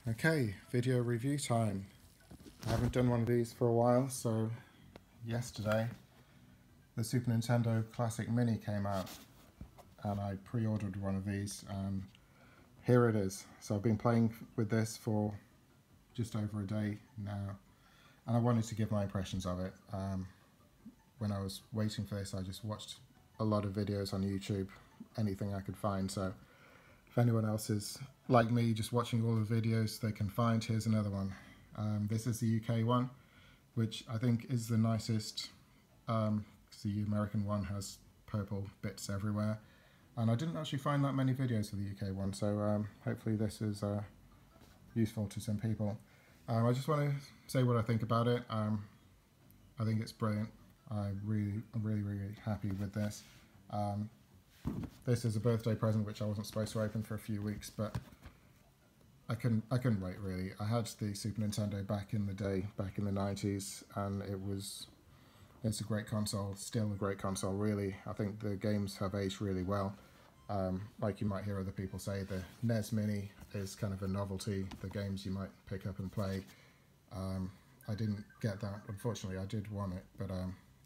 Okay, video review time. I haven't done one of these for a while, so yesterday the Super Nintendo Classic Mini came out and I pre-ordered one of these and here it is. So I've been playing with this for just over a day now and I wanted to give my impressions of it. When I was waiting for this, I just watched a lot of videos on YouTube, anything I could find. So if anyone else is like me, just watching all the videos they can find, here's another one. This is the UK one, which I think is the nicest, because the American one has purple bits everywhere. And I didn't actually find that many videos of the UK one, so hopefully this is useful to some people. I just want to say what I think about it. I think it's brilliant. I'm really happy with this. This is a birthday present which I wasn't supposed to open for a few weeks, but I couldn't wait really. I had the Super Nintendo back in the day, back in the 90s, and it's a great console, still a great console really. I think the games have aged really well. Like you might hear other people say, the Snes Mini is kind of a novelty, the games you might pick up and play. I didn't get that, unfortunately. I did want it, but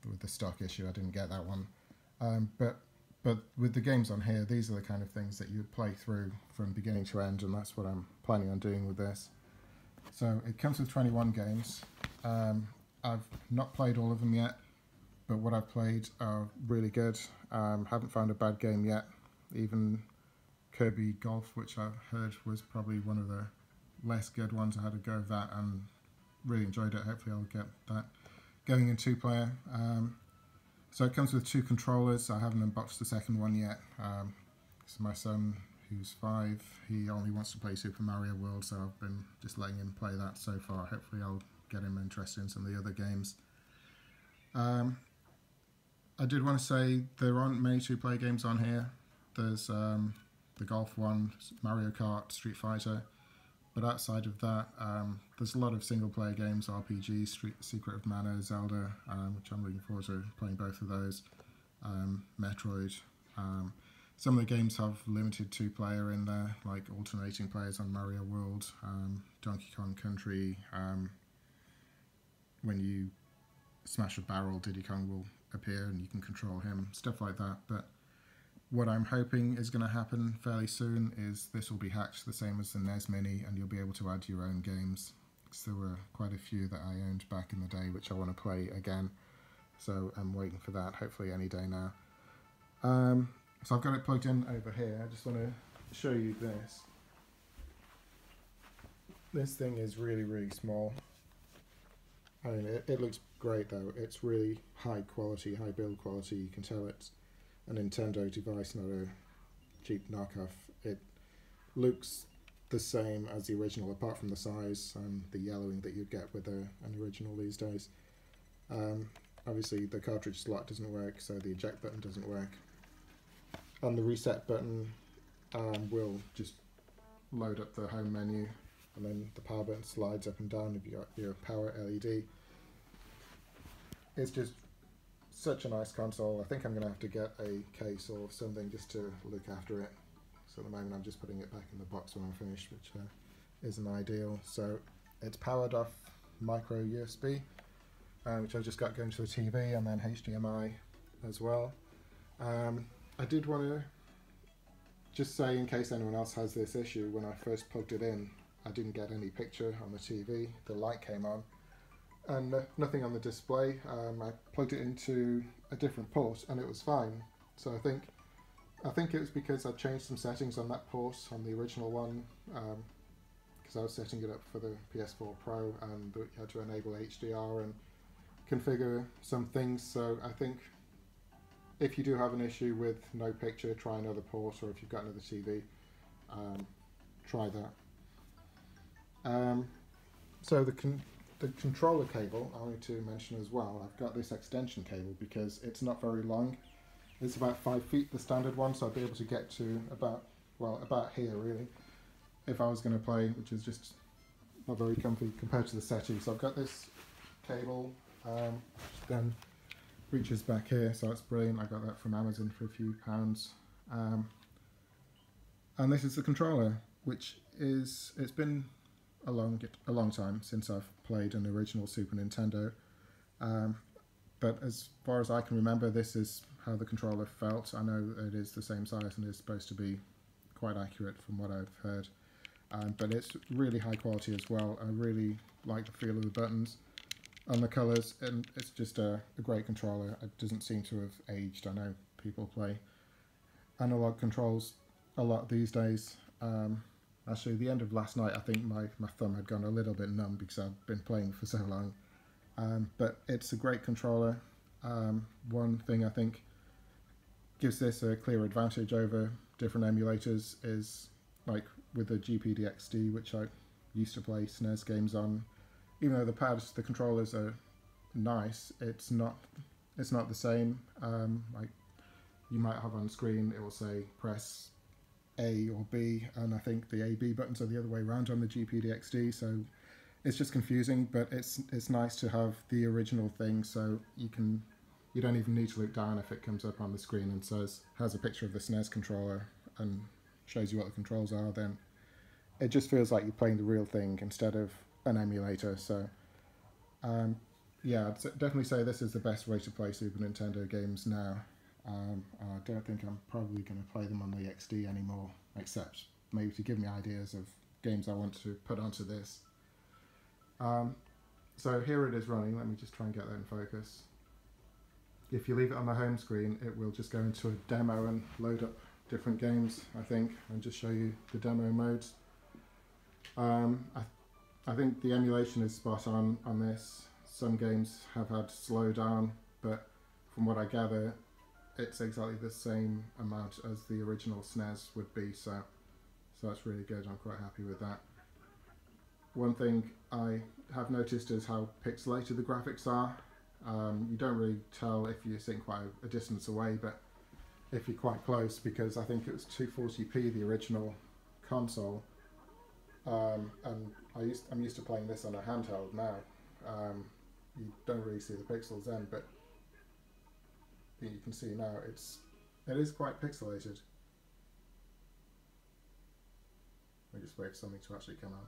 with the stock issue I didn't get that one. But with the games on here, these are the kind of things that you play through from beginning to end, and that's what I'm planning on doing with this. So it comes with 21 games. I've not played all of them yet, but what I've played are really good. Haven't found a bad game yet. Even Kirby Golf, which I've heard was probably one of the less good ones, I had a go of that and really enjoyed it. Hopefully I'll get that going in 2-player. So it comes with 2 controllers. I haven't unboxed the second one yet. So my son, who's 5, he only wants to play Super Mario World, so I've been just letting him play that so far. Hopefully I'll get him interested in some of the other games. I did want to say there aren't many 2-player games on here. There's the golf one, Mario Kart, Street Fighter. But outside of that, there's a lot of single-player games, RPGs, Secret of Mana, Zelda, which I'm looking forward to playing both of those, Metroid. Some of the games have limited 2-player in there, like alternating players on Mario World, Donkey Kong Country. When you smash a barrel, Diddy Kong will appear and you can control him, stuff like that. But what I'm hoping is going to happen fairly soon is this will be hatched the same as the NES Mini, and you'll be able to add your own games. Because there were quite a few that I owned back in the day which I want to play again. So I'm waiting for that, hopefully any day now. So I've got it plugged in over here. I just want to show you this. This thing is really small. I mean, it looks great though. It's really high quality, high build quality. You can tell it's a Nintendo device, not a cheap knockoff. It looks the same as the original, apart from the size and the yellowing that you'd get with an original these days. Obviously the cartridge slot doesn't work, so the eject button doesn't work. And the reset button will just load up the home menu, and then the power button slides up and down if you got your power LED. It's just such a nice console. I think I'm going to have to get a case or something just to look after it. So at the moment I'm just putting it back in the box when I'm finished, which isn't ideal. So it's powered off micro USB, which I've just got going to the TV, and then HDMI as well. I did want to just say, in case anyone else has this issue, when I first plugged it in, I didn't get any picture on the TV. The light came on and nothing on the display. I plugged it into a different port and it was fine. So I think it was because I changed some settings on that port on the original one, because I was setting it up for the PS4 Pro and you had to enable HDR and configure some things. So I think if you do have an issue with no picture, try another port, or if you've got another TV, try that. So the controller cable I wanted to mention as well. I've got this extension cable because it's not very long. It's about 5 feet, the standard one, so I'd be able to get to about here really, if I was going to play, which is just not very comfy compared to the settee. So I've got this cable, which then reaches back here, so that's brilliant. I got that from Amazon for a few pounds. And this is the controller, which is, it's been a long time since I've played an original Super Nintendo. But as far as I can remember, this is how the controller felt. I know it is the same size and is supposed to be quite accurate from what I've heard. But it's really high quality as well. I really like the feel of the buttons and the colours, and it's just a great controller. It doesn't seem to have aged. I know people play analog controls a lot these days. Actually, the end of last night, I think my thumb had gone a little bit numb because I've been playing for so long. But it's a great controller. One thing I think gives this a clear advantage over different emulators is, like with the GPDXD, which I used to play SNES games on, even though the controllers are nice, it's not the same. Like you might have on screen, it will say press A or B, and I think the A-B buttons are the other way around on the GPDXD, so it's just confusing. But it's nice to have the original thing, so you don't even need to look down if it comes up on the screen and has a picture of the SNES controller and shows you what the controls are. Then it just feels like you're playing the real thing instead of an emulator. So yeah, I'd definitely say this is the best way to play Super Nintendo games now. I don't think I'm probably going to play them on the XD anymore, except maybe to give me ideas of games I want to put onto this. So here it is running. Let me just try and get that in focus. If you leave it on the home screen, it will just go into a demo and load up different games, I think, and just show you the demo modes. I think the emulation is spot on this. Some games have had slowdown, but from what I gather, it's exactly the same amount as the original SNES would be, so that's really good. I'm quite happy with that. One thing I have noticed is how pixelated the graphics are. You don't really tell if you're sitting quite a distance away, but if you're quite close, because I think it was 240p, the original console, and I'm used to playing this on a handheld now. You don't really see the pixels then, but you can see now it is quite pixelated. Let me just wait for something to actually come on.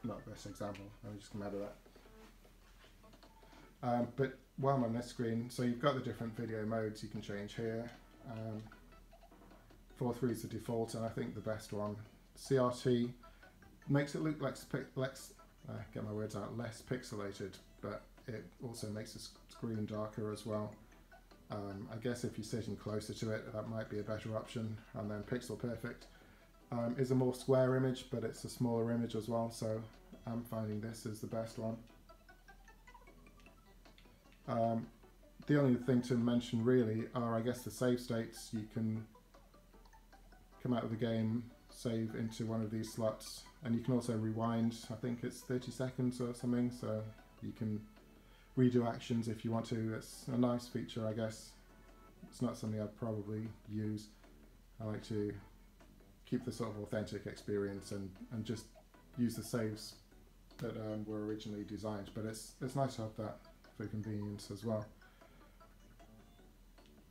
Not the best example, let me just come out of that. But while I'm on this screen, so you've got the different video modes you can change here. 4:3 is the default, and I think the best one. CRT makes it look less pixelated, but it also makes the screen darker as well. I guess if you're sitting closer to it, that might be a better option. And then Pixel Perfect is a more square image, but it's a smaller image as well, so I'm finding this is the best one. The only thing to mention really are, I guess, the save states. You can come out of the game, save into one of these slots, and you can also rewind. I think it's 30 seconds or something, so you can redo actions if you want to. It's a nice feature, I guess. It's not something I'd probably use. I like to keep the sort of authentic experience and just use the saves that were originally designed, but it's nice to have that for convenience as well.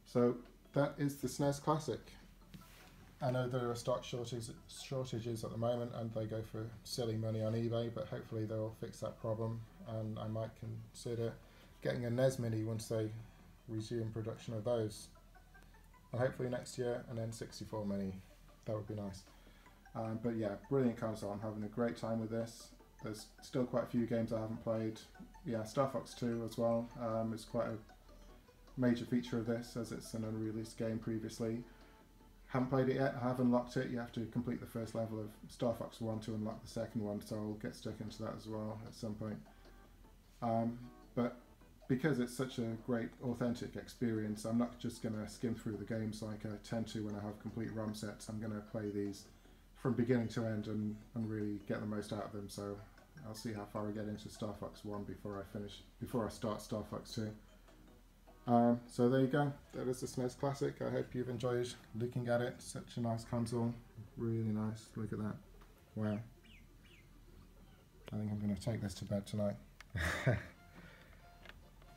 So that is the Snes Classic. I know there are stock shortages at the moment, and they go for silly money on eBay, but hopefully they'll fix that problem, and I might consider getting a NES Mini once they resume production of those. And hopefully next year an N64 Mini. That would be nice. But yeah, brilliant console. I'm having a great time with this. There's still quite a few games I haven't played. Yeah, Star Fox 2 as well. It's quite a major feature of this, as it's an unreleased game previously. Haven't played it yet, I haven't unlocked it. You have to complete the first level of Star Fox 1 to unlock the second one, so I'll get stuck into that as well at some point. But because it's such a great authentic experience, I'm not just going to skim through the games like I tend to when I have complete ROM sets. I'm going to play these from beginning to end and really get the most out of them, so I'll see how far I get into Star Fox 1 before I start Star Fox 2. So there you go, that is the Snes Classic. I hope you've enjoyed looking at it. Such a nice console, really nice. Look at that, wow. I think I'm going to take this to bed tonight.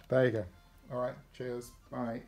There you go. Alright, cheers, bye.